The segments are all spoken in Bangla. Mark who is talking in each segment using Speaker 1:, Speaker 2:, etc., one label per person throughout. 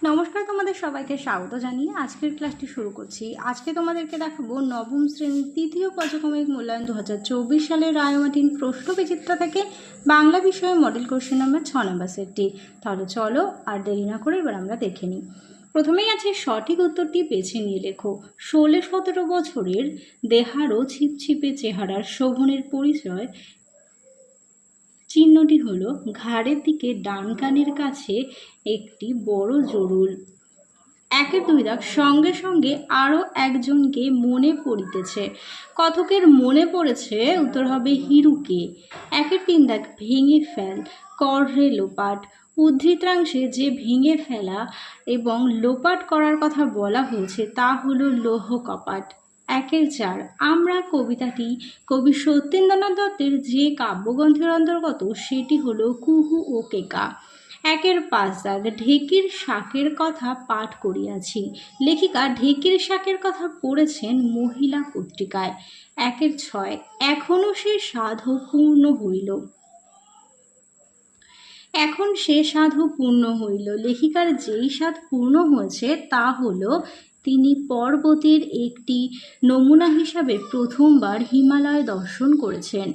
Speaker 1: নমস্কার, তোমাদের সবাইকে স্বাগত জানিয়ে আজকের ক্লাসটি শুরু করছি। আজকে তোমাদেরকে দেখাবো নবম শ্রেণীর তৃতীয় পর্যায়ক্রমিক মূল্যায়ন 2024 সালের রায়মার্টিন প্রশ্ন বিচিত্রা থেকে বাংলা বিষয়ে মডেল কোশ্চেন নাম্বার 6 নম্বর সেটটি। তাহলে চলো আর দেরি না করে এবার আমরা দেখে নিই। প্রথমেই আছে সঠিক উত্তরটি বেছে নিয়ে লেখো। 16-17 বছরের দেহারও ছিপছিপে চেহারার শোভনের পরিচয় চিহ্নটি হলো ঘাড়ের দিকে ডান কানের কাছে একটি বড় জরুল। 1-2 দাগ সঙ্গে সঙ্গে আরও একজনকে মনে পড়িতেছে। কথকের মনে পড়েছে, উত্তর হবে হিরুকে। 1-3 দাগ ভেঙে ফেল, কররে লোপাট। উদ্ধৃতাংশে যে ভেঙে ফেলা এবং লোপাট করার কথা বলা হয়েছে তা হলো লৌহ কপাট। 1-4 আমরা কবিতাটি কবি সত্যেন্দ্রনাথ দত্তের যে কাব্যগ্রন্থের অন্তর্গত সেটি হলো কুহু ও কেকা। 1-5 দাগ ঢেকির শাকের কথা পাঠ করিয়াছি। লেখিকা ঢেকির শাকের কথা পড়েছেন মহিলা পত্রিকায়। 1-6 এখনো সে সাধু পূর্ণ হইল। এখন সে সাধু পূর্ণ হইল। লেখিকার যেই সাধ পূর্ণ হয়েছে তা হলো তিনি পর্বতের একটি নমুনা হিসাবে প্রথমবার হিমালয় দর্শন করেছেন।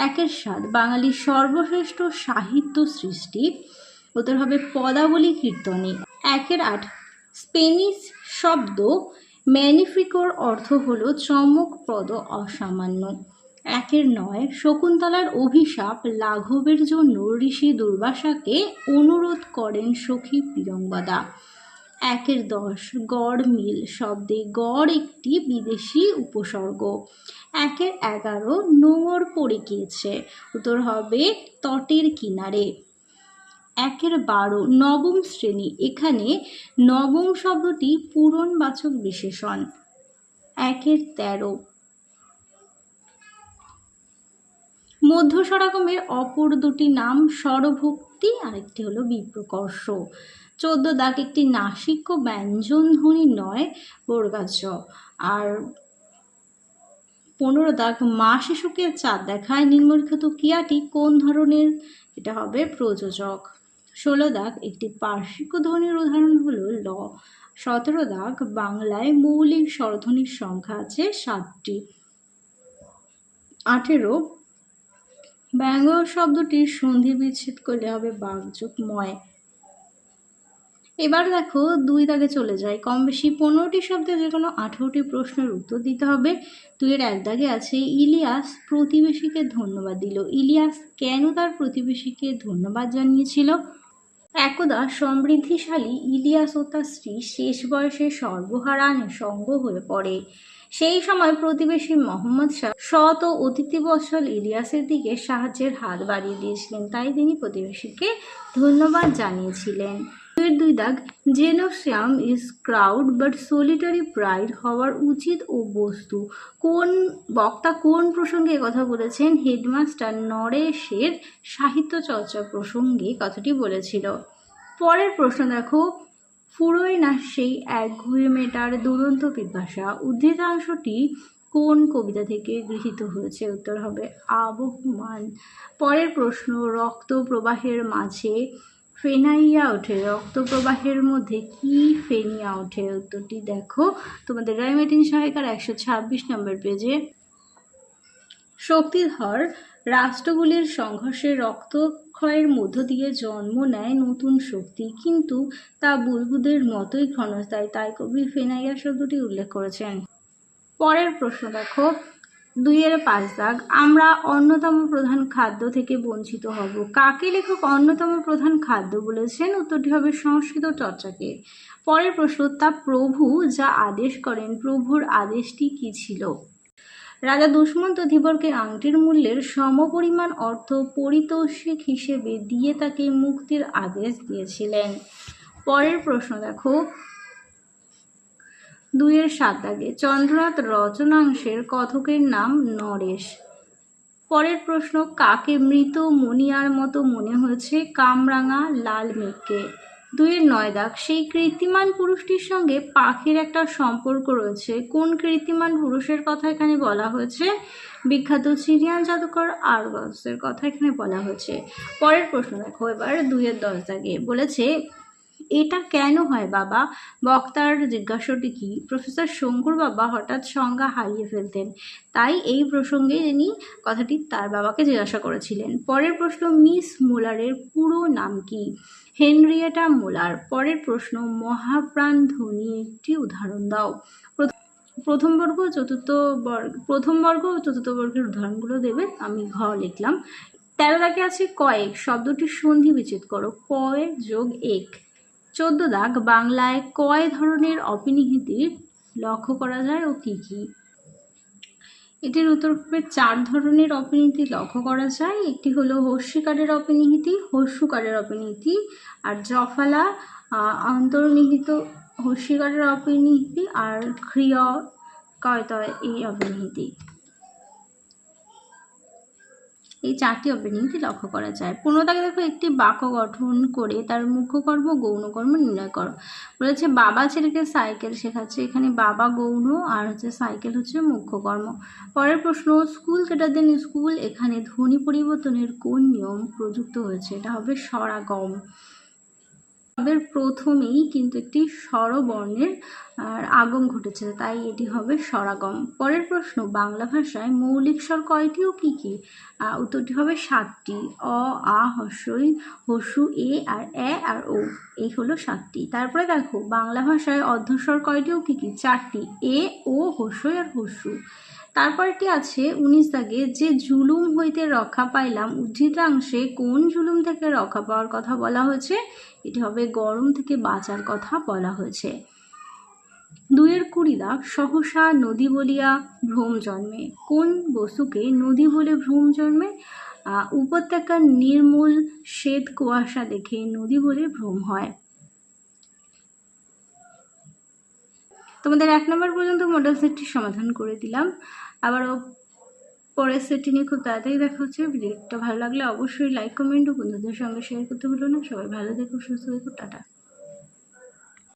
Speaker 1: 1-7 বাঙালির সর্বশ্রেষ্ঠ সাহিত্য সৃষ্টি, উত্তর হবে পদাবলী কীর্তনী। 1-8 স্পেনিশ শব্দ ম্যানিফিকোর অর্থ হলো চমকপ্রদ, অসামান্য। 1-9 শকুন্তলার অভিশাপ লাঘবের জন্য ঋষি দুর্বাসাকে অনুরোধ করেন সখী প্রিয়ংবদা। 1-10 গড় মিল শব্দে গড় একটি বিদেশি উপসর্গ। 1-11 নোঙর পড়ে গিয়েছে, উত্তর হবে তটের কিনারে। 1-12 নবম শ্রেণী, এখানে নবম শব্দটি পূরণবাচক বিশেষণ। 1-13 মধ্য স্বরাগমের অপর দুটি নাম স্বরভক্তি, আরেকটি হলো বিপ্রকর্ষ। 14 দাগ একটি নাসিক্য ব্যঞ্জন ধ্বনি নয় বর্গাচ্য। আর 15 দাগ মা শিশুকে চাঁদ দেখায় নিম্নলিখিত ক্রিয়াটি কোন ধরনের, এটা হবে প্রযোজক। 16 দাগ একটি পার্শ্বিক ধ্বনির উদাহরণ হলো ল। 17 দাগ বাংলায় মৌলিক স্বরধ্বনির সংখ্যা আছে 7টি। 18 ব্যঙ্গ শব্দটির সন্ধি বিচ্ছেদ করলে হবে বাগযোগময়। এবার দেখো 2 দাগে চলে যায়। কম বেশি 15টি শব্দে যে কোনো 18টি প্রশ্নের উত্তর দিতে হবে। 2-1 দাগে আছে ইলিয়াস প্রতিবেশীকে ধন্যবাদ দিল। ইলিয়াস কেন তার প্রতিবেশীকে ধন্যবাদ জানিয়েছিল? একদা সমৃদ্ধিশালী ইলিয়াস ও তার স্ত্রী শেষ বয়সে সর্বহারা নিঃসঙ্গ হয়ে পড়ে। সেই সময় প্রতিবেশী মোহাম্মদ শাহ সৎ ও অতিথিবৎসল ইলিয়াসের দিকে সাহায্যের হাত বাড়িয়ে দিয়েছিলেন, তাই তিনি প্রতিবেশীকে ধন্যবাদ জানিয়েছিলেন। 2 দাগ gynoecium is crowd but solitary pride হওয়ার উচিত ও বস্তু। কোন বক্তা কোন প্রসঙ্গে কথা বলেছেন? হেডমাস্টার নরেশের সাহিত্য চর্চা প্রসঙ্গে কথাটি বলেছিল। পরের প্রশ্ন দেখো, ফুরোয় না সেই একগুঁয়ে মেয়েটার দুরন্ত পিপাসা। উদ্ধৃতাংশটি কোন কবিতা থেকে গৃহীত হয়েছে? উত্তর হবে আবহমান। পরের প্রশ্ন, রক্ত প্রবাহের মাঝে ফেনাইয়া ওঠে। রক্ত প্রবাহের মধ্যে কি ফেনিয়া ওঠে? উত্তরটি দেখো তোমাদের রায়মার্টিন সহায়িকার 126 নম্বর পেজে। শক্তিধর রাষ্ট্রগুলির সংঘর্ষে রক্তক্ষয়ের মধ্য দিয়ে জন্ম নেয় নতুন শক্তি, কিন্তু তা বুদ্বুদের মতোই ক্ষণস্থায়ী, তাই কবি ফেনাইয়া শব্দটি উল্লেখ করেছেন। পরের প্রশ্ন দেখো 2-5 দাগ আমরা অন্যতম প্রধান খাদ্য থেকে বঞ্চিত হব। কাকে লেখক অন্যতম প্রধান খাদ্য বলেছেন? উত্তরটি হবে সংস্কৃত চর্চাকে। পরের প্রশ্ন, তা প্রভু যা আদেশ করেন, প্রভুর আদেশটি কি ছিল? রাজা দুষ্মন্ত ধীবরকে আংটির মূল্যের সমপরিমাণ অর্থ পারিতোষিক হিসেবে দিয়ে তাকে মুক্তির আদেশ দিয়েছিলেন। পরের প্রশ্ন দেখো 2-7 দাগে চন্দ্রনাথ রচনাংশের কথকের নাম নরেশ। পরের প্রশ্ন, কাকে মৃত মনিয়ার মতো মনে হয়েছে? কামরাঙা লাল মেঘকে। 2-9 দাগ সেই কীর্তিমান পুরুষটির সঙ্গে পাখির একটা সম্পর্ক রয়েছে। কোন কীর্তিমান পুরুষের কথা এখানে বলা হয়েছে? বিখ্যাত চিরিয়ান জাদুকর আরগসের কথা এখানে বলা হয়েছে। পরের প্রশ্ন দেখো এবার 2-10 দাগে বলেছে এটা কেন হয় বাবা? বক্তার জিজ্ঞাসাটি কি? প্রফেসর শঙ্কুর বাবা হঠাৎ সংজ্ঞা হারিয়ে ফেলতেন, তাই এই প্রসঙ্গে তিনি কথাটি তার বাবাকে জিজ্ঞাসা করেছিলেন। পরের প্রশ্ন, মিস মুলারের পুরো নাম কি? হেনরিয়েটা মুলার। পরের প্রশ্ন, মহাপ্রাণ ধ্বনি একটি উদাহরণ দাও। প্রথম বর্গ ও চতুর্থ বর্গের উদাহরণগুলো দেবে, আমি ঘ লিখলাম। 13 দাগে আছে কয়েক, শব্দটির সন্ধি বিচ্ছেদ করো। কয় যোগ এক। 14 দাগ, বাংলায় কয় ধরনের অপিনিহিতি লক্ষ্য করা যায় ও কি কি? এটির উত্তর হবে 4 ধরনের অপিনিহিতি লক্ষ্য করা যায়। একটি হলো হস্যিকারের অপিনিহিতি, হস্যুকারের অপিনিহিতি, আর জফলা অন্তর্নিহিত হস্যিকারের অপিনিহিতি, আর ক্রিয় কয়তয় এই অপিনিহিতি। এই 4টি অপিনিহিতি লক্ষ্য করা যায়। 15 দাগে দেখো, একটি বাক্য গঠন করে তার মুখ্য কর্ম গৌণ কর্ম নির্ণয় করো। বলেছে বাবা ছেলেকে সাইকেল শেখাচ্ছে, এখানে বাবা গৌণ আর হচ্ছে সাইকেল হচ্ছে মুখ্য কর্ম। পরের প্রশ্ন, স্কুল গ্রেটার দেন স্কুল, এখানে ধ্বনি পরিবর্তনের কোন নিয়ম প্রযুক্ত হয়েছে? এটা হবে স্বরাগম। প্রথমেই কিন্তু একটি স্বরবর্ণের আগম ঘটেছে, তাই এটি হবে স্বরাগম। পরের প্রশ্ন, বাংলা ভাষায় মৌলিক স্বর কয়টি ও কি কি? উত্তরটি হবে 7টি। অ, আ, হস্যই, হস্যু, এ আর এ আর ও, এই হলো 7টি। তারপরে দেখো, বাংলা ভাষায় অর্ধস্বর কয়টি ও কি কি? 4টি, এ, ও, হস্যই আর হস্যু। তারপরটি আছে 19 দাগে, যে জুলুম হইতে রক্ষা পাইলাম, উদ্ধৃতাংশে কোন জুলুম থেকে রক্ষা পাওয়ার কথা বলা হয়েছে? এটি হবে গরম থেকে বাঁচার কথা বলা হয়েছে। 2-20 দাগ, সহসা নদী বলিয়া ভ্রম জন্মে, কোন বস্তুকে নদী বলে ভ্রম জন্মে? উপত্যকার নির্মূল শ্বেত কুয়াশা দেখে নদী বলে ভ্রম হয়। তোমাদের 1 নম্বর পর্যন্ত মডেল সেটটি সমাধান করে দিলাম। আবারও পরের সেটটি নিয়ে খুব তাড়াতাড়ি দেখা হচ্ছে। ভিডিওটা ভালো লাগলে অবশ্যই লাইক, কমেন্ট ও বন্ধুদের সঙ্গে শেয়ার করতে ভুলো না। সবাই ভালো থেকো, সুস্থ থেকো, টাটা।